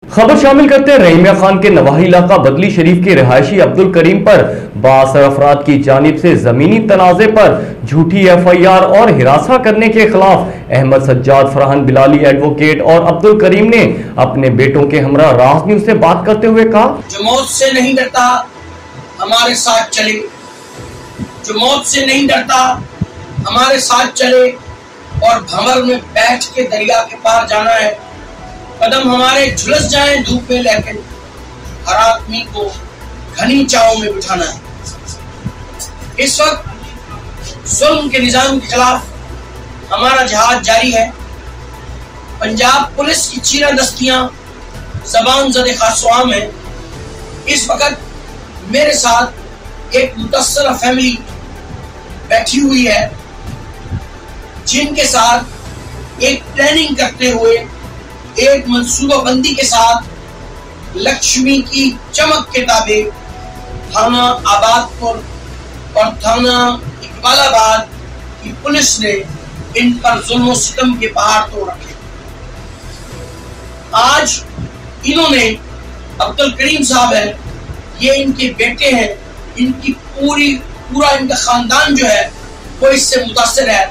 खबर शामिल करते हैं रहीमिया खान के नवाही इलाका बदली शरीफ के रिहायशी अब्दुल करीम पर बासर अफराद की जानिब से जमीनी तनाजे पर झूठी FIR और हिरासा करने के खिलाफ अहमद सज्जाद, फरहान बिलाली एडवोकेट और अब्दुल करीम ने अपने बेटों के हमरा राज न्यूज से बात करते हुए कहा, जो मौत से नहीं डरता हमारे साथ चले, जो मौत से नहीं डरता हमारे साथ चले और भंवर में बैठ के दरिया के पार जाना है। कदम हमारे झुलस जाएं धूप में, लेकिन हर आदमी को घनी छांव में बिठाना है। इस वक्त जुल्म के निजाम के खिलाफ हमारा जहाज जारी है। पंजाब पुलिस की चीरा दस्तियां जबान ज़दे खासवाम है। इस वक्त मेरे साथ एक मुतस्सरा फैमिली बैठी हुई है, जिनके साथ एक प्लानिंग करते हुए, एक मंसूबाबंदी के साथ लक्ष्मी की चमक के ताबे थाना आबादपुर और थाना इकबालाबाद की पुलिस ने इन पर जुल्म सितम के पहाड़ तोड़ रखे। आज इन्होंने, अब्दुल करीम साहब है, ये इनके बेटे हैं, इनकी पूरा इनका खानदान जो है वो इससे मुतासिर है।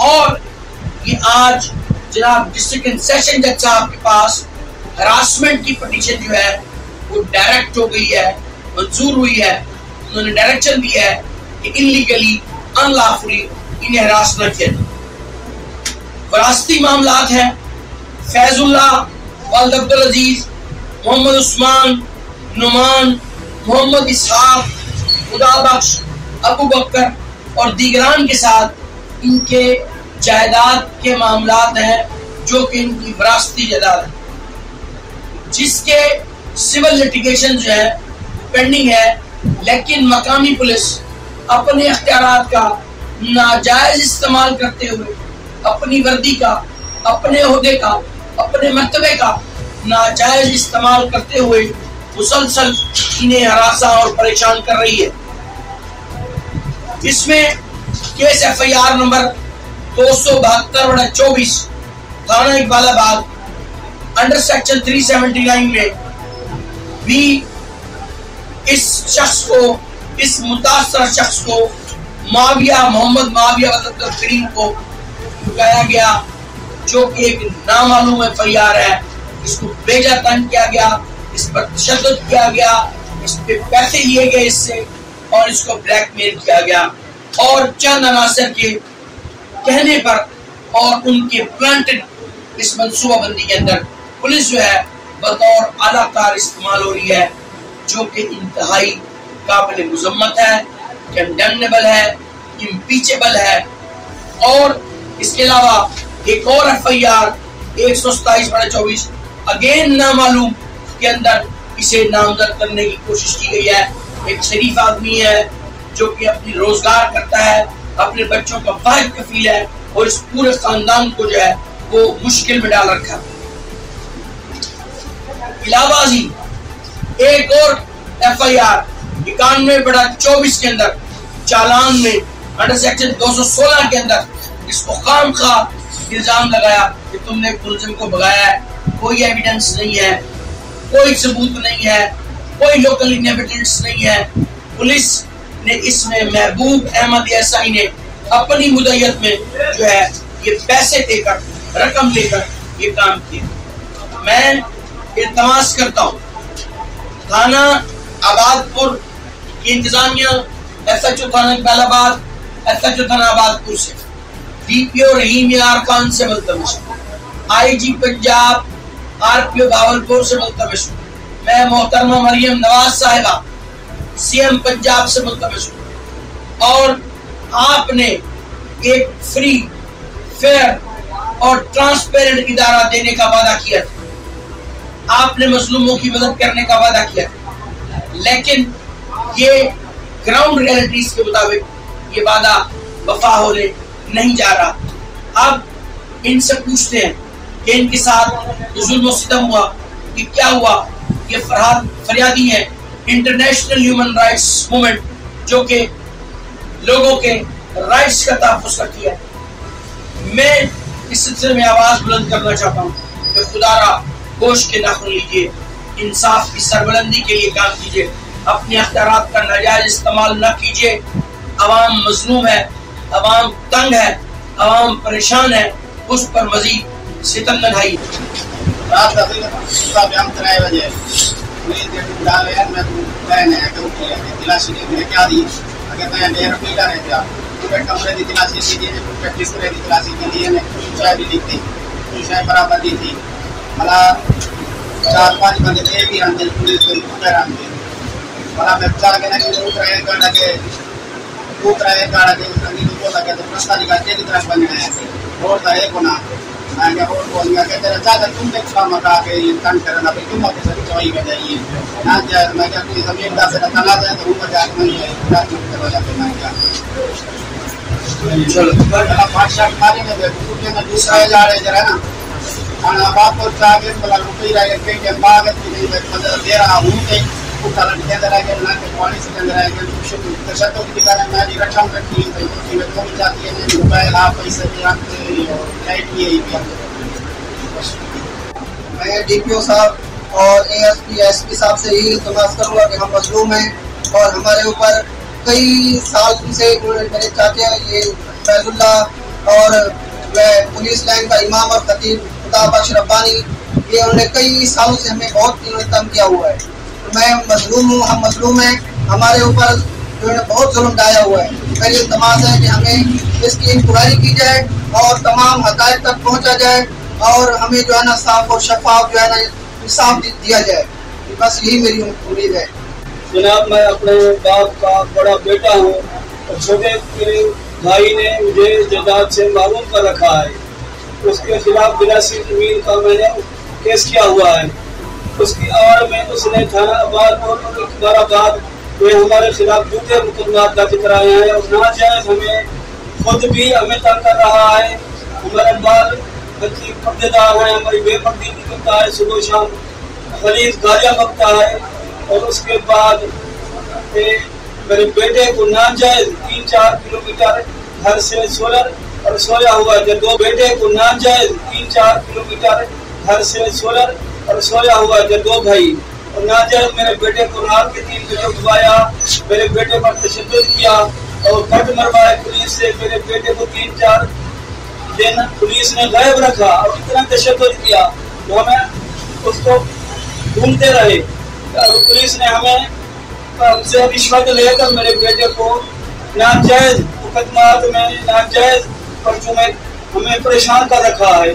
और ये आज जनाब डिस्ट्रिक्ट सेशन जज साहब के पास हरासमेंट की पिटीशन जो है वो डायरेक्ट हो गई है, मंजूर हुई है। उन्होंने डायरेक्शन दिया है कि इलीगली, अनलॉफुली इन्हें हरास न किया जाए। वरासती मामलात हैं। फैजुल्लाह, वालिद अब्दुल अजीज, मोहम्मद उस्मान, नुमान, मोहम्मद इसहाक, खुदाबख्श, अबू बकर और दीगरान के साथ इनके जायदाद के मामलात हैं, जो कि इनकी विरासती जायदाद है, जिसके सिविल लिटिगेशन जो है पेंडिंग है। लेकिन मकामी पुलिस अपने अख्तियारात का नाजायज इस्तेमाल करते हुए, अपनी वर्दी का, अपने ओहदे का, अपने मर्तबे का नाजायज इस्तेमाल करते हुए मुसलसल इन्हें हरासा और परेशान कर रही है। इसमें केस FIR नंबर 272/24 थाना इकबालाबाद अंडर सेक्शन 379 में भी इस शख्स को, इस मुतासर शख्स को, मोहम्मद माविया अब्दुल करीम को झुकाया गया, जो कि एक नामालूम FIR है। इसको बेजा तंग किया गया, इस पर तशद्दुद किया गया, इस पे पैसे लिए गए इससे और इसको ब्लैकमेल किया गया। और चंद अनासर के कहने पर और उनके प्लांटेड इस मंसूबाबंदी के अंदर पुलिस जो है बतौर आलाकार इस्तेमाल हो रही है, जो कि इंतहाई काबिल मुजम्मत है, कंडेमनेबल है, इम्पीचेबल है। और इसके अलावा एक और FIR 127/24 अगेन नामालूम के अंदर इसे नामजद करने की कोशिश की गई है। एक शरीफ आदमी है जो कि अपनी रोजगार करता है, अपने बच्चों का वाहिद कफील है और इस पूरे खानदान को जो है वो मुश्किल में डाल रखा। इलाहाबादी एक और FIR 91/24 के अंदर चालान में अंडर सेक्शन 216 के अंदर इसको खामखा इल्जाम लगाया कि तुमने मुलजिम को भगाया है। कोई एविडेंस नहीं है, कोई सबूत नहीं है, कोई लोकल इनएविडेंस नहीं है। पुलिस ने इसमें महबूब अहमद एसआई ने अपनी मुद्दत में जो है ये पैसे देकर, रकम लेकर ये काम किया। मैं इल्तमास करता हूँ थाना आबादपुर की इंतजामिया, SHO थाना इकबालाबाद, SHO थाना आबादपुर से, DPO रहीमिया खान से मुल्तमिस, IG पंजाब, RPO भावलपुर से मुल्तमिस, मैं मोहतरमा मरियम नवाज साहिबा CM पंजाब से मुल्तमिस हूँ। और आपने एक फ्री, फेयर और ट्रांसपेरेंट इदारा देने का वादा किया था, आपने मजलूमों की मदद करने का वादा किया था, लेकिन ये ग्राउंड रियलिटीज के मुताबिक ये वादा वफा होने नहीं जा रहा। अब इनसे पूछते हैं कि इनके साथ जुल्म सितम हुआ, कि क्या हुआ। ये फरियादी है इंटरनेशनल ह्यूमन राइट्स मूवमेंट, जो कि लोगों के राइट्स का तहफ़्फ़ुज़ करती है। मैं इस सिलसिले में आवाज बुलंद करना चाहता हूँ कि खुदारा गोश्त के नाखून लीजिए, इंसाफ की सरबुलंदी के लिए काम कीजिए, अपने अख्तियारात का नाजायज इस्तेमाल न कीजिए। अवाम मजलूम है, अवाम तंग है, अवाम परेशान है, उस पर मजीद सितम न ढाइए। रात का बयान 3 बजे डाले हैं, मैं जिला शरीफ में क्या दी अगर मैं डेढ़ पीटा रहे थे कमरे की तलाशी कीजिए, प्रैक्टिस करे की तलाशी के लिए चाय भी लिखती, चाय बराबर दी थी। मला 4-5 बंदे थे भी हम पुलिस को हैरान थे। मला मैं चला के ना कि उतराए गाड़ा के संगीत को लगे तो प्रस्ताव निकाल के की तरफ बन गए थे और था एक होना मैं क्या और बोल गया कि तेरा ज्यादा तुम देख पा मका के ये तंग करना भाई तुम अपने सभी चोई में जाइए ना जाए। मैं क्या कोई जमीनदार से तना जाए तो ऊपर जाके नहीं है रात में करवा जाते मैं क्या चलो पहला 5-7 मारी में रुपये में दूसरा जा रहे जरा ना खाना बाप को चाहे बोला रुपये रह गए के बाद नहीं मतलब दे रहा हूं के उतारन के अंदर आके ना के पानी से अंदर आके तो शर्तों की कारण मैं जी रखा रखी है कि मैं तो जाती है मोबाइल आप पैसे भी आपके लाइट भी है। मैं डीपीओ साहब और एएसपी एसपी साहब से यही इल्तिमास करूंगा कि हम मजलूम हैं और हमारे ऊपर कई साल से मेरे चाचा ये फैजुल्ला और पुलिस लाइन का इमाम और खतीब खुदा बख्श रब्बानी ये उन्होंने कई सालों से हमें बहुत तंग किया हुआ है। मैं मजलूम हूँ, हम मजलूम हैं, हमारे ऊपर बहुत जुल्म ढाया हुआ है। मेरी इल्तिमास है कि हमें इसकी इंक्वायरी की जाए और तमाम हक़ाइक़ तक पहुँचा जाए और हमें जो है ना साफ और शफाफ जो है ना इंसाफ दिया जाए। बस यही मेरी उम्मीद है। जनाब मैं अपने बाप का बड़ा बेटा हूँ और छोटे मेरे भाई ने मुझे जदाद से मालूम कर रखा है, उसके खिलाफ विरासती ज़मीन का मैंने केस किया हुआ है। उसकी आड़ में उसने थाना आबाद और इकबाराबाद में हमारे खिलाफ झूठे मुकदमा दर्ज कराए हैं और नाजायज हमें खुद भी हमें तंग कर रहा है। हमारे बाल बच्ची पर्देदार है, हमारी बेपर्दी निकलता है, सुबह शाम खलीज गालियाँ बकता है और उसके बाद मेरे बेटे को नाजायज 3-4 किलोमीटर घर से सोलर और सोया हुआ है। 2 बेटे को नाजायज 3-4 किलोमीटर घर से सोलर और सोया हुआ है। 2 भाई और नाजायज मेरे बेटे को रात के 3 बजे उठवाया, मेरे बेटे पर तशद्दुद किया और कट मरवाया पुलिस से। मेरे बेटे को 3-4 दिन पुलिस ने गायब रखा और इतना तशद्दुद किया तो हमें उसको ढूंढते रहे और पुलिस ने हमसे रिश्वत लेकर मेरे बेटे को नाजायज मुकदमात में नाजायज पर्चों में हमें परेशान कर रखा है।